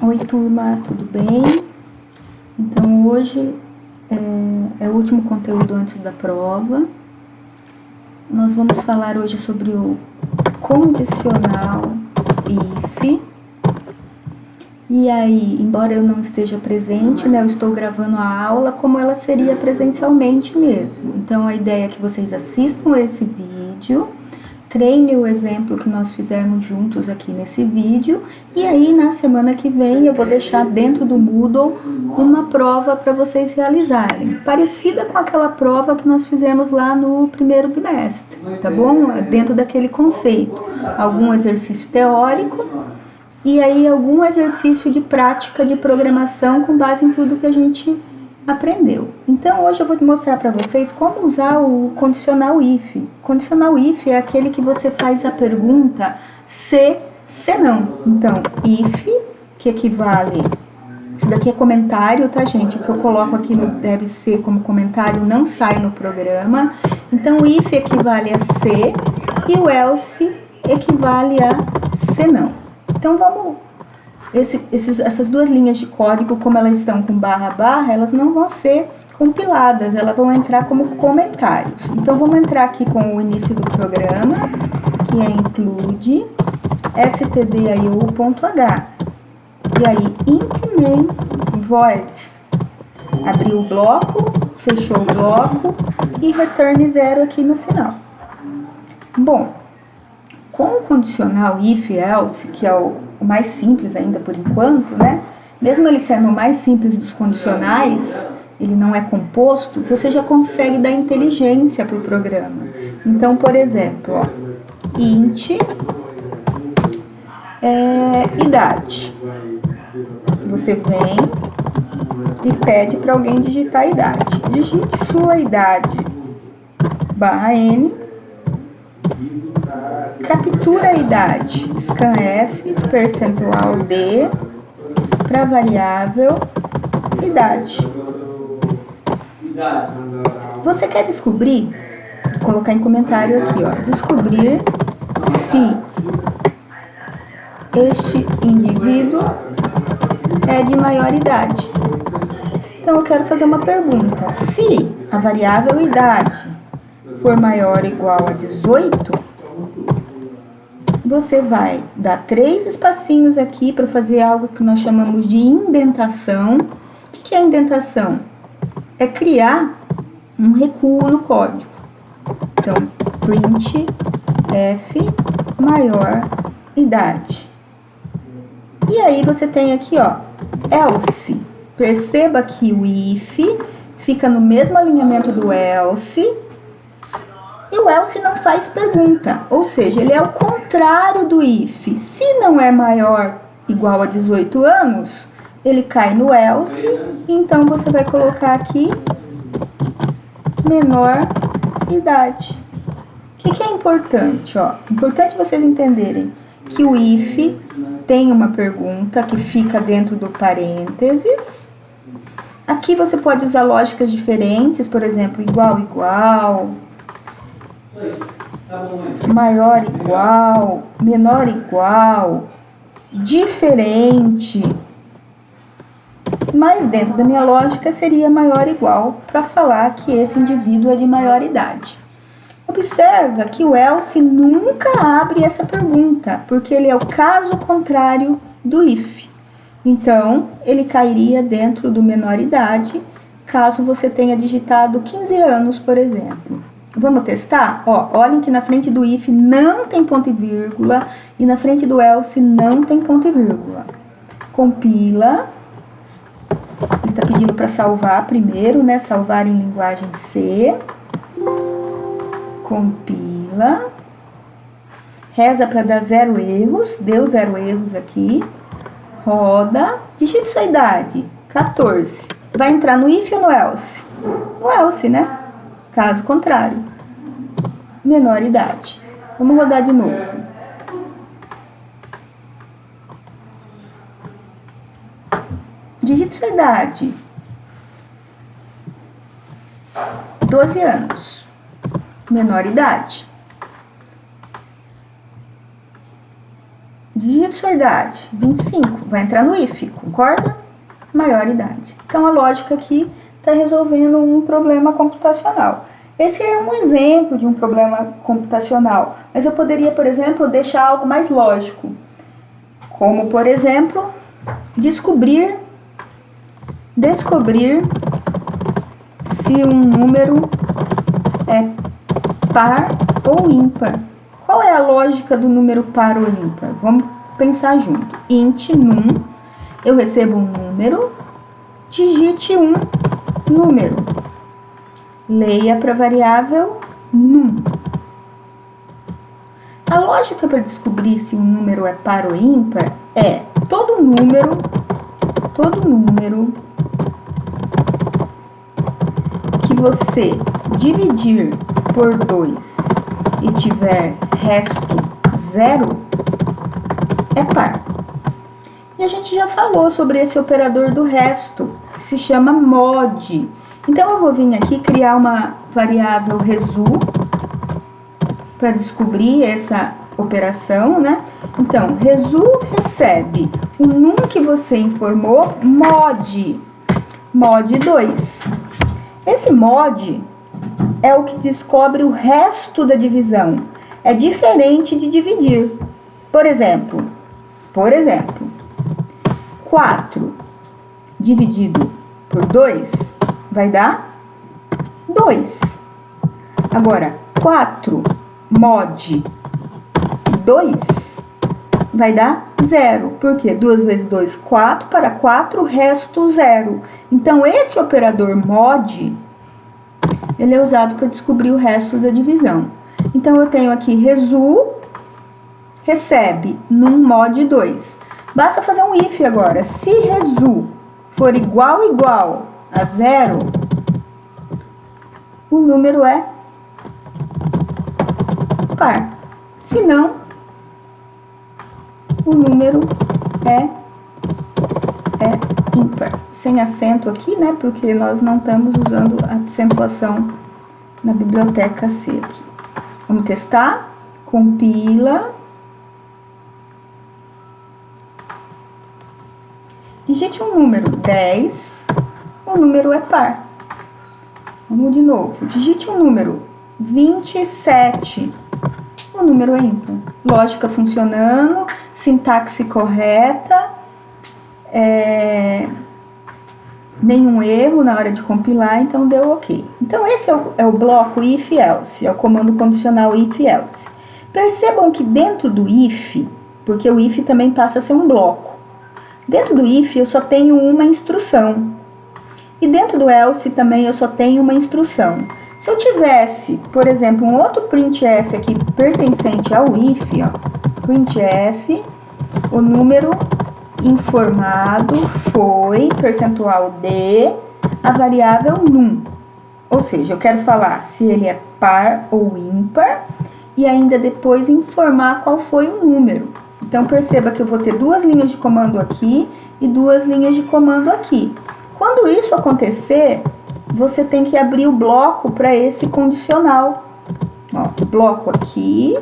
Oi, turma, tudo bem? Então, hoje é o último conteúdo antes da prova. Nós vamos falar hoje sobre o condicional if. E aí, embora eu não esteja presente, né, eu estou gravando a aula como ela seria presencialmente mesmo. Então, a ideia é que vocês assistam esse vídeo, treine o exemplo que nós fizermos juntos aqui nesse vídeo, e aí na semana que vem eu vou deixar dentro do Moodle uma prova para vocês realizarem, parecida com aquela prova que nós fizemos lá no primeiro bimestre, tá bom? Dentro daquele conceito, algum exercício teórico e aí algum exercício de prática de programação com base em tudo que a gente aprendeu. Então hoje eu vou mostrar para vocês como usar o condicional if. Condicional if é aquele que você faz a pergunta se não. Então if, que equivale, isso daqui é comentário, tá gente? O que eu coloco aqui no deve ser como comentário não sai no programa. Então if equivale a se e o else equivale a se não. Então vamos, essas duas linhas de código, como elas estão com barra, elas não vão ser compiladas, elas vão entrar como comentários. Então vamos entrar aqui com o início do programa, que é include stdio.h. E aí int name void. Abriu o bloco, fechou o bloco e return 0 aqui no final. Bom, com o condicional if else, que é o mais simples ainda por enquanto, né? Mesmo ele sendo o mais simples dos condicionais, ele não é composto, você já consegue dar inteligência para o programa. Então, por exemplo, ó, int idade. Você vem e pede para alguém digitar a idade. Digite sua idade, /n. Captura a idade, scanf, percentual d, para variável idade. Você quer descobrir, vou colocar em comentário aqui, ó, descobrir se este indivíduo é de maior idade. Então eu quero fazer uma pergunta. Se a variável idade for maior ou igual a 18, você vai dar 3 espacinhos aqui para fazer algo que nós chamamos de indentação. O que é indentação? É criar um recuo no código. Então, print f maior idade. E aí você tem aqui, ó, else. Perceba que o if fica no mesmo alinhamento do else. E o else não faz pergunta, ou seja, ele é o contrário do if. Se não é maior igual a 18 anos, ele cai no else, então você vai colocar aqui menor idade. O que é importante? Ó? Importante vocês entenderem que o if tem uma pergunta que fica dentro do parênteses. Aqui você pode usar lógicas diferentes, por exemplo, igual, maior igual, menor igual, diferente. Mas dentro da minha lógica seria maior igual para falar que esse indivíduo é de maior idade. Observa que o else nunca abre essa pergunta, porque ele é o caso contrário do if. Então, ele cairia dentro do menor idade, caso você tenha digitado 15 anos, por exemplo. Vamos testar? Ó, olhem que na frente do if não tem ponto e vírgula e na frente do else não tem ponto e vírgula. Compila. Ele está pedindo para salvar primeiro, né? Salvar em linguagem C. Compila. Reza para dar 0 erros. Deu 0 erros aqui. Roda. Digite sua idade. 14. Vai entrar no if ou no else? No else, né? Caso contrário, menor idade. Vamos rodar de novo. Digite sua idade. 12 anos. Menor idade. Digite sua idade, 25, vai entrar no if, concorda? Maior idade. Então a lógica aqui está resolvendo um problema computacional. Esse é um exemplo de um problema computacional, mas eu poderia, por exemplo, deixar algo mais lógico, como, por exemplo, descobrir se um número é par ou ímpar. Qual é a lógica do número par ou ímpar? Vamos pensar junto. Int num, eu recebo um número, digite um número. Leia para a variável num. A lógica para descobrir se um número é par ou ímpar é todo número que você dividir por 2 e tiver resto 0 é par. E a gente já falou sobre esse operador do resto, que se chama mod. Então eu vou vir aqui criar uma variável resu para descobrir essa operação, né? Então, resu recebe o num que você informou, mod 2. Esse mod é o que descobre o resto da divisão. É diferente de dividir. Por exemplo, 4 dividido por 2 vai dar 2. Agora, 4 mod 2 vai dar 0. Por quê? 2 vezes 2, 4. Para 4, resto 0. Então, esse operador mod, ele é usado para descobrir o resto da divisão. Então, eu tenho aqui resu recebe num mod 2. Basta fazer um if agora. Se resu for igual a 0, o número é par. Se não, o número é ímpar. Sem acento aqui, né? Porque nós não estamos usando a acentuação na biblioteca C aqui. Vamos testar. Compila. Digite um número 10. O número é par. Vamos de novo. Digite um número 27. O número é ímpar. Lógica funcionando, sintaxe correta, nenhum erro na hora de compilar, então deu ok. Então esse é o bloco if-else, é o comando condicional if-else. Percebam que dentro do if, porque o if também passa a ser um bloco, dentro do if eu só tenho uma instrução. E dentro do else também eu só tenho uma instrução. Se eu tivesse, por exemplo, um outro printf aqui pertencente ao if, ó, printf, o número informado foi percentual de a variável num. Ou seja, eu quero falar se ele é par ou ímpar e ainda depois informar qual foi o número. Então, perceba que eu vou ter 2 linhas de comando aqui e 2 linhas de comando aqui. Quando isso acontecer, você tem que abrir o bloco para esse condicional. Ó, bloco aqui,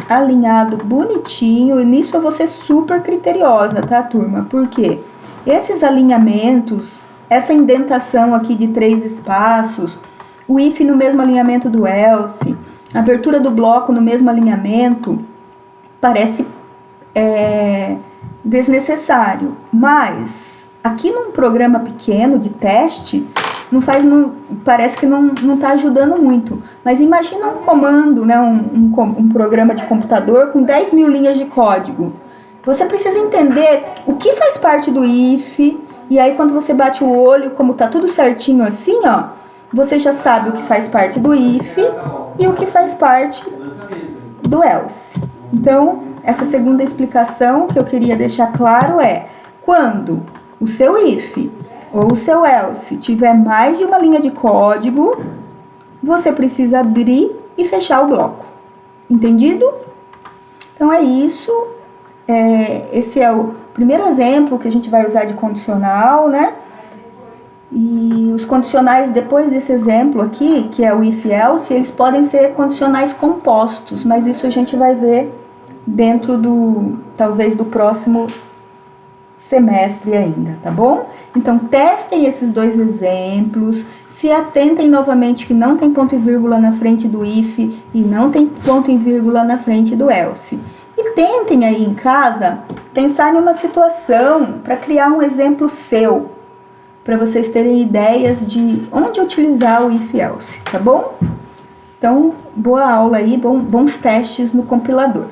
alinhado bonitinho, e nisso eu vou ser super criteriosa, tá, turma? Porque esses alinhamentos, essa indentação aqui de 3 espaços, o if no mesmo alinhamento do else, a abertura do bloco no mesmo alinhamento, parece desnecessário, mas aqui num programa pequeno de teste, parece que não está ajudando muito. Mas imagina um comando, né, um programa de computador com 10 mil linhas de código. Você precisa entender o que faz parte do if, e aí quando você bate o olho, como tá tudo certinho assim, ó, você já sabe o que faz parte do if e o que faz parte do else. Então, essa segunda explicação que eu queria deixar claro é: quando o seu if ou o seu else tiver mais de uma linha de código, você precisa abrir e fechar o bloco. Entendido? Então é isso. Esse é o primeiro exemplo que a gente vai usar de condicional, né? E os condicionais, depois desse exemplo aqui, que é o if else, eles podem ser condicionais compostos, mas isso a gente vai ver dentro talvez do próximo semestre ainda, tá bom? Então testem esses dois exemplos, se atentem novamente que não tem ponto e vírgula na frente do if e não tem ponto e vírgula na frente do else. E tentem aí em casa pensar em uma situação para criar um exemplo seu, para vocês terem ideias de onde utilizar o if else, tá bom? Então, boa aula aí, bons testes no compilador.